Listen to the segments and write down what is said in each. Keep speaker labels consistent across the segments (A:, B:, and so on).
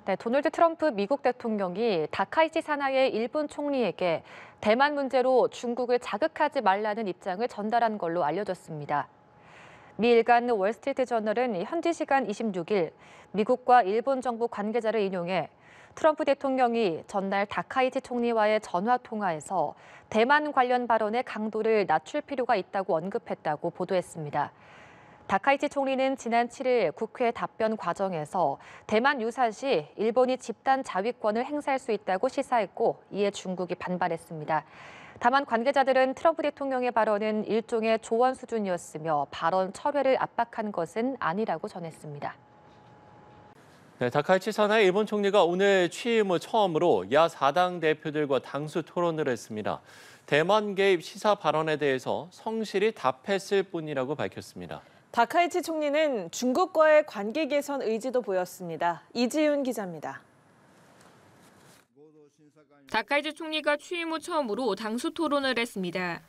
A: 네, 도널드 트럼프 미국 대통령이 다카이치 사나이의 일본 총리에게 대만 문제로 중국을 자극하지 말라는 입장을 전달한 걸로 알려졌습니다. 미 일간 월스트리트 저널은 현지 시간 26일 미국과 일본 정부 관계자를 인용해 트럼프 대통령이 전날 다카이치 총리와의 전화 통화에서 대만 관련 발언의 강도를 낮출 필요가 있다고 언급했다고 보도했습니다. 다카이치 총리는 지난 7일 국회 답변 과정에서 대만 유사시 일본이 집단 자위권을 행사할 수 있다고 시사했고 이에 중국이 반발했습니다. 다만 관계자들은 트럼프 대통령의 발언은 일종의 조언 수준이었으며 발언 철회를 압박한 것은 아니라고 전했습니다.
B: 네, 다카이치 사나이 일본 총리가 오늘 취임 후 처음으로 야4당 대표들과 당수 토론을 했습니다. 대만 개입 시사 발언에 대해서 성실히 답했을 뿐이라고 밝혔습니다.
C: 다카이치 총리는 중국과의 관계 개선 의지도 보였습니다. 이지윤 기자입니다.
D: 다카이치 총리가 취임 후 처음으로 당수 토론을 했습니다.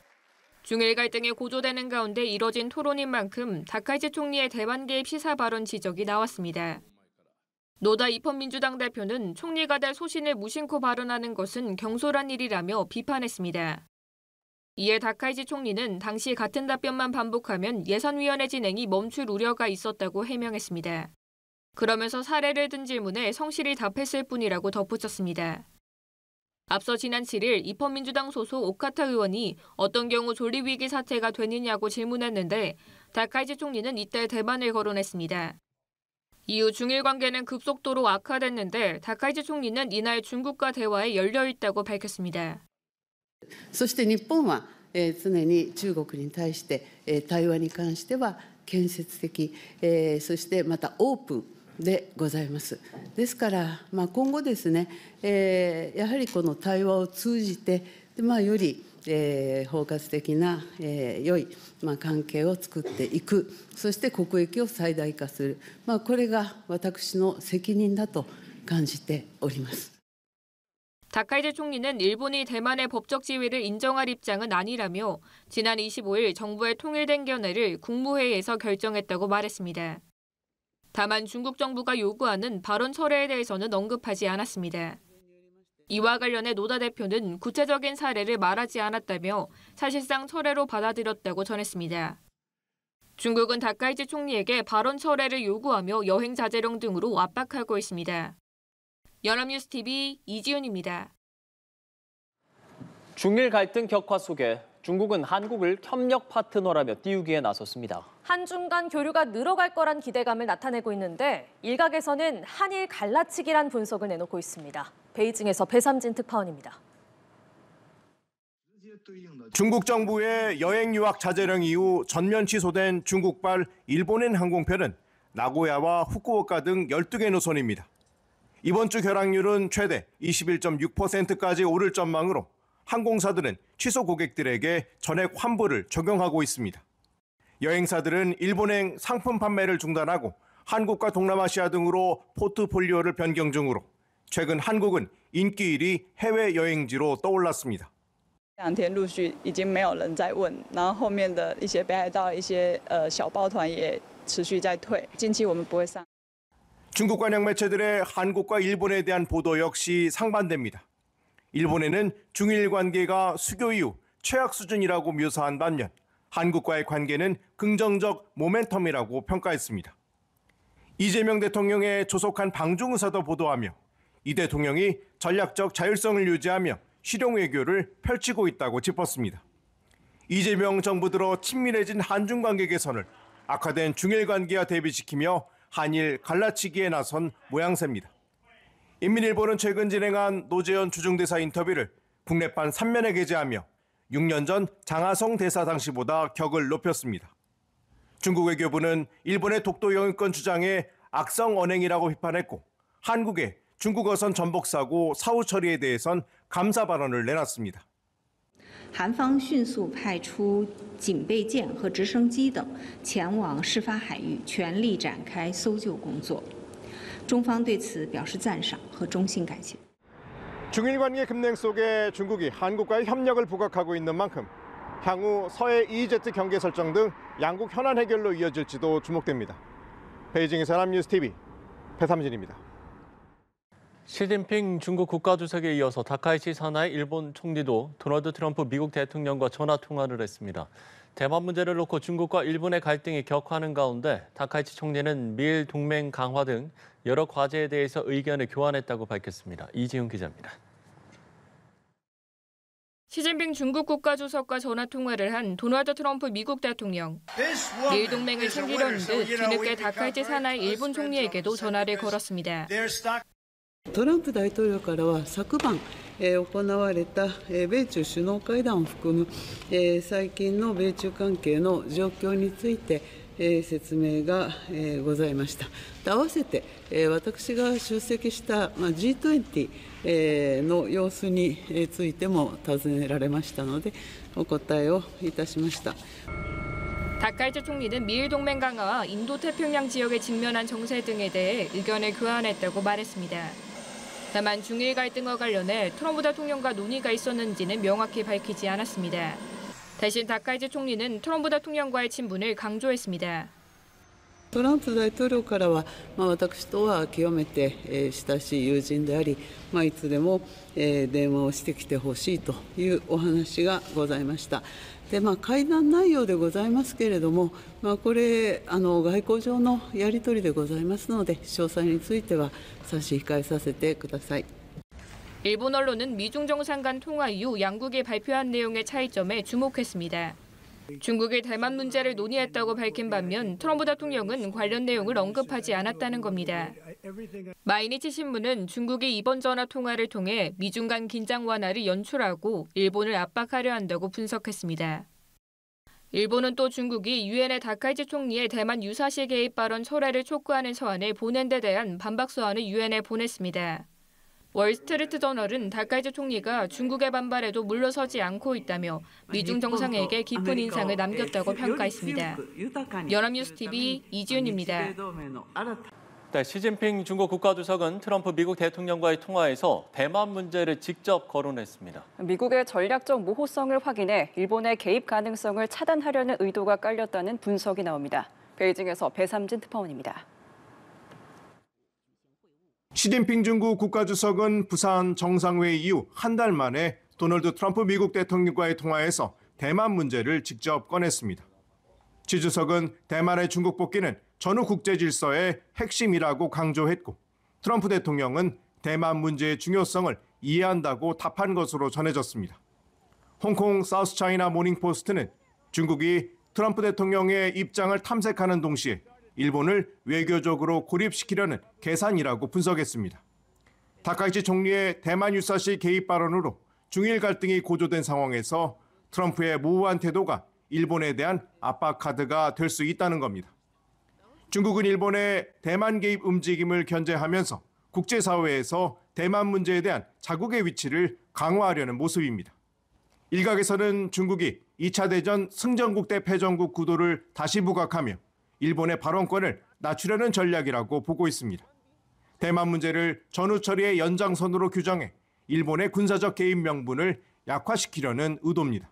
D: 중일 갈등이 고조되는 가운데 이뤄진 토론인 만큼 다카이치 총리의 대만 개입 시사 발언 지적이 나왔습니다. 노다 입헌민주당 대표는 총리가 될 소신을 무심코 발언하는 것은 경솔한 일이라며 비판했습니다. 이에 다카이치 총리는 당시 같은 답변만 반복하면 예산위원회 진행이 멈출 우려가 있었다고 해명했습니다. 그러면서 사례를 든 질문에 성실히 답했을 뿐이라고 덧붙였습니다. 앞서 지난 7일 입헌민주당 소속 오카타 의원이 어떤 경우 존립위기 사태가 되느냐고 질문했는데 다카이치 총리는 이때 대만을 거론했습니다. 이후 중일 관계는 급속도로 악화됐는데 다카이치 총리는 이날 중국과 대화에 열려 있다고 밝혔습니다.
E: そして日本は常に中国に対して対話に関しては建設的そしてまたオープンでございます。ですから今後ですねやはりこの対話を通じてより包括的な良い関係を作っていく、そして国益を最大化する、これが私の責任だと感じております。
D: 다카이치 총리는 일본이 대만의 법적 지위를 인정할 입장은 아니라며 지난 25일 정부의 통일된 견해를 국무회의에서 결정했다고 말했습니다. 다만 중국 정부가 요구하는 발언 철회에 대해서는 언급하지 않았습니다. 이와 관련해 노다 대표는 구체적인 사례를 말하지 않았다며 사실상 철회로 받아들였다고 전했습니다. 중국은 다카이치 총리에게 발언 철회를 요구하며 여행 자제령 등으로 압박하고 있습니다. 연합뉴스 TV 이지윤입니다.
F: 중일 갈등 격화 속에 중국은 한국을 협력 파트너라며 띄우기에 나섰습니다.
C: 한중 간 교류가 늘어갈 거란 기대감을 나타내고 있는데 일각에서는 한일 갈라치기란 분석을 내놓고 있습니다. 베이징에서 배삼진 특파원입니다.
G: 중국 정부의 여행 유학 자제령 이후 전면 취소된 중국발 일본행 항공편은 나고야와 후쿠오카 등 12개 노선입니다. 이번 주 결항률은 최대 21.6%까지 오를 전망으로 항공사들은 취소 고객들에게 전액 환불을 적용하고 있습니다. 여행사들은 일본행 상품 판매를 중단하고 한국과 동남아시아 등으로 포트폴리오를 변경 중으로 최근 한국은 인기 1위 해외여행지로 떠올랐습니다.
H: 两天陆续已经没有人在问，然后后面的一些北海道一些小包团也持续在退，近期我们不会上。
G: 중국 관영 매체들의 한국과 일본에 대한 보도 역시 상반됩니다. 일본에는 중일 관계가 수교 이후 최악 수준이라고 묘사한 반면 한국과의 관계는 긍정적 모멘텀이라고 평가했습니다. 이재명 대통령의 조속한 방중 의사도 보도하며 이 대통령이 전략적 자율성을 유지하며 실용 외교를 펼치고 있다고 짚었습니다. 이재명 정부 들어 친밀해진 한중 관계 개선을 악화된 중일 관계와 대비시키며 한일 갈라치기에 나선 모양새입니다. 인민일보는 최근 진행한 노재현 주중대사 인터뷰를 국내판 3면에 게재하며 6년 전 장하성 대사 당시보다 격을 높였습니다. 중국 외교부는 일본의 독도 영유권 주장에 악성 언행이라고 비판했고 한국의 중국 어선 전복 사고 사후 처리에 대해선 감사 발언을 내놨습니다.
I: 韩方迅速派出警备舰和直升机等前往事发海域，全力展开搜救工作。中方对此表示赞赏和衷心感谢。
G: 중일 관계 급냉 속에 중국이 한국과의 협력을 부각하고 있는 만큼 향후 서해 EEZ 경계 설정 등 양국 현안 해결로 이어질지도 주목됩니다. 베이징에서 연합뉴스 TV 배삼진입니다.
B: 시진핑 중국 국가주석에 이어서 다카이치 사나이 일본 총리도 도널드 트럼프 미국 대통령과 전화 통화를 했습니다. 대만 문제를 놓고 중국과 일본의 갈등이 격화하는 가운데 다카이치 총리는 미일 동맹 강화 등 여러 과제에 대해서 의견을 교환했다고 밝혔습니다. 이지훈 기자입니다.
D: 시진핑 중국 국가주석과 전화 통화를 한 도널드 트럼프 미국 대통령. 미일 동맹을 챙기려는 듯 뒤늦게 다카이치 사나이 일본 총리에게도 전화를 걸었습니다.
E: トランプ大統領からは昨晩、行われた、米中首脳会談を含む、最近の米中関係の状況について、説明が、ございました。合わせて、私が出席した、G20、の様子についても尋ねられましたので、お答えをいたしました。
D: 다카이치 총리는 미일 동맹 강화와 인도태평양 지역에 직면한 정세 등에 대해 의견을 교환했다고 말했습니다. 다만 중일 갈등과 관련해 트럼프 대통령과 논의가 있었는지는 명확히 밝히지 않았습니다. 대신 다카이치 총리는 트럼프 대통령과의 친분을 강조했습니다.
E: トランプ大統領からは、私とは極めて、親しい友人であり、いつでも、電話をしてきてほしいというお話がございました。で会談内容でございますけれども、これ外交上のやり取りでございますので、詳細については差し控えさせてください。
D: 일본 언론은 미중 정상 간 통화 이후 양국이 발표한 내용의 차이점에 주목했습니다. 중국이 대만 문제를 논의했다고 밝힌 반면 트럼프 대통령은 관련 내용을 언급하지 않았다는 겁니다. 마이니치 신문은 중국이 이번 전화 통화를 통해 미중 간 긴장 완화를 연출하고 일본을 압박하려 한다고 분석했습니다. 일본은 또 중국이 유엔의 다카이치 총리의 대만 유사시 개입 발언 철회를 촉구하는 서한을 보낸 데 대한 반박 서한을 유엔에 보냈습니다. 월스트리트 저널은 다카이치 총리가 중국의 반발에도 물러서지 않고 있다며 미중 정상에게 깊은 인상을 남겼다고 평가했습니다. 연합뉴스 TV 이지훈입니다.
B: 네, 시진핑 중국 국가주석은 트럼프 미국 대통령과의 통화에서 대만 문제를 직접 거론했습니다.
J: 미국의 전략적 모호성을 확인해 일본의 개입 가능성을 차단하려는 의도가 깔렸다는 분석이 나옵니다. 베이징에서 배삼진 특파원입니다.
G: 시진핑 중국 국가주석은 부산 정상회의 이후 한 달 만에 도널드 트럼프 미국 대통령과의 통화에서 대만 문제를 직접 꺼냈습니다. 시 주석은 대만의 중국 복귀는 전후 국제 질서의 핵심이라고 강조했고, 트럼프 대통령은 대만 문제의 중요성을 이해한다고 답한 것으로 전해졌습니다. 홍콩 사우스차이나 모닝포스트는 중국이 트럼프 대통령의 입장을 탐색하는 동시에 일본을 외교적으로 고립시키려는 계산이라고 분석했습니다. 다카이치 총리의 대만 유사시 개입 발언으로 중일 갈등이 고조된 상황에서 트럼프의 모호한 태도가 일본에 대한 압박 카드가 될 수 있다는 겁니다. 중국은 일본의 대만 개입 움직임을 견제하면서 국제사회에서 대만 문제에 대한 자국의 위치를 강화하려는 모습입니다. 일각에서는 중국이 2차 대전 승전국 대 패전국 구도를 다시 부각하며 일본의 발언권을 낮추려는 전략이라고 보고 있습니다. 대만 문제를 전후 처리의 연장선으로 규정해 일본의 군사적 개입 명분을 약화시키려는 의도입니다.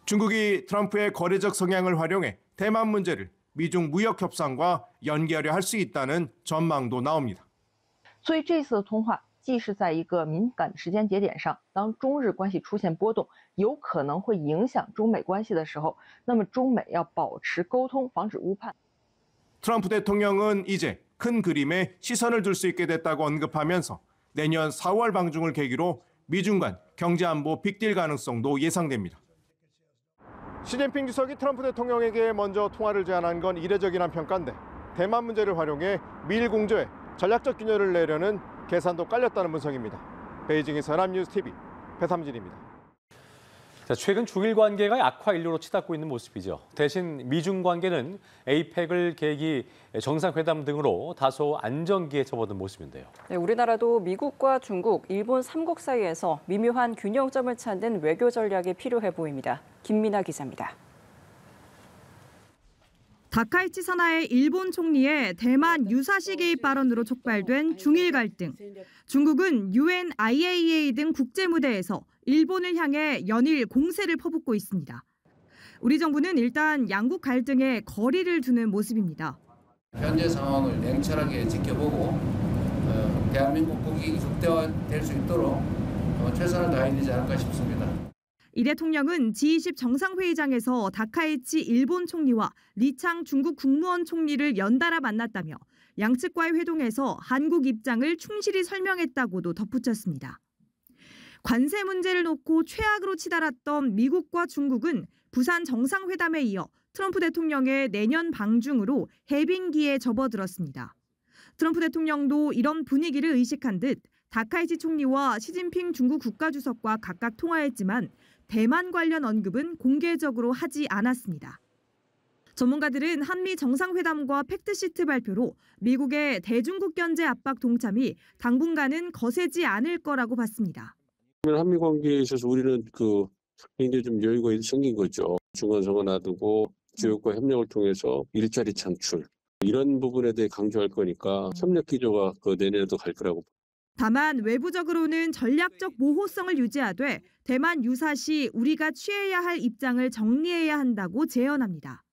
G: 중국이 트럼프의 거래적 성향을 활용해 대만 문제를 미중 무역 협상과 연계하려 할 수 있다는 전망도 나옵니다.
K: 所以这次的通话既是在一个敏感的时间节点上，当中日关系出现波动，有可能会影响中美关系的时候，那么中美要保持沟通，防止误判。
G: 트럼프 대통령은 이제 큰 그림에 시선을 둘 수 있게 됐다고 언급하면서 내년 4월 방중을 계기로 미중 간 경제안보 빅딜 가능성도 예상됩니다. 시진핑 주석이 트럼프 대통령에게 먼저 통화를 제안한 건 이례적이란 평가인데, 대만 문제를 활용해 미일 공조에 전략적 균열을 내려는 계산도 깔렸다는 분석입니다. 베이징에서 연합뉴스 TV 배삼진입니다.
F: 자, 최근 중일 관계가 악화 인류로 치닫고 있는 모습이죠. 대신 미중 관계는 에이펙을 계기 정상회담 등으로 다소 안정기에 접어든 모습인데요.
J: 네, 우리나라도 미국과 중국, 일본 3국 사이에서 미묘한 균형점을 찾는 외교 전략이 필요해 보입니다. 김민아 기자입니다.
L: 다카이치 사나이 일본 총리의 대만 유사시 개입 발언으로 촉발된 중일 갈등. 중국은 UN, IAEA 등 국제 무대에서 일본을 향해 연일 공세를 퍼붓고 있습니다. 우리 정부는 일단 양국 갈등에 거리를 두는 모습입니다.
M: 현재 상황을 냉철하게 지켜보고 대한민국 국익이 극대화될 수 있도록 최선을 다해야 되지 않을까 싶습니다.
L: 이 대통령은 G20 정상회의장에서 다카이치 일본 총리와 리창 중국 국무원 총리를 연달아 만났다며 양측과의 회동에서 한국 입장을 충실히 설명했다고도 덧붙였습니다. 관세 문제를 놓고 최악으로 치달았던 미국과 중국은 부산 정상회담에 이어 트럼프 대통령의 내년 방중으로 해빙기에 접어들었습니다. 트럼프 대통령도 이런 분위기를 의식한 듯 다카이치 총리와 시진핑 중국 국가주석과 각각 통화했지만 대만 관련 언급은 공개적으로 하지 않았습니다. 전문가들은 한미 정상회담과 팩트시트 발표로 미국의 대중국 견제 압박 동참이 당분간은 거세지 않을 거라고 봤습니다.
N: 한미 관계에 있어서 우리는 굉장히 좀 여유가 생긴 거죠. 중간선거 놔두고 지역과 협력을 통해서 일자리 창출 이런 부분에 대해 강조할 거니까 협력 기조가 내년에도 갈 거라고.
L: 다만 외부적으로는 전략적 모호성을 유지하되 대만 유사시 우리가 취해야 할 입장을 정리해야 한다고 제언합니다.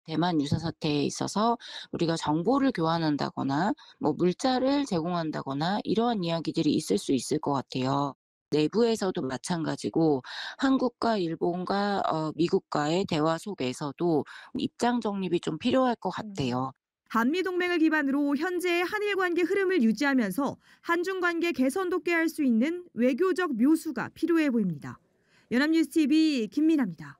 O: 대만 유사 사태에 있어서 우리가 정보를 교환한다거나 물자를 제공한다거나 이러한 이야기들이 있을 수 있을 것 같아요. 내부에서도 마찬가지고 한국과 일본과 미국과의 대화 속에서도 입장 정립이 좀 필요할 것 같아요.
L: 한미동맹을 기반으로 현재의 한일 관계 흐름을 유지하면서 한중 관계 개선도 꾀할 수 있는 외교적 묘수가 필요해 보입니다. 연합뉴스 TV 김민아입니다.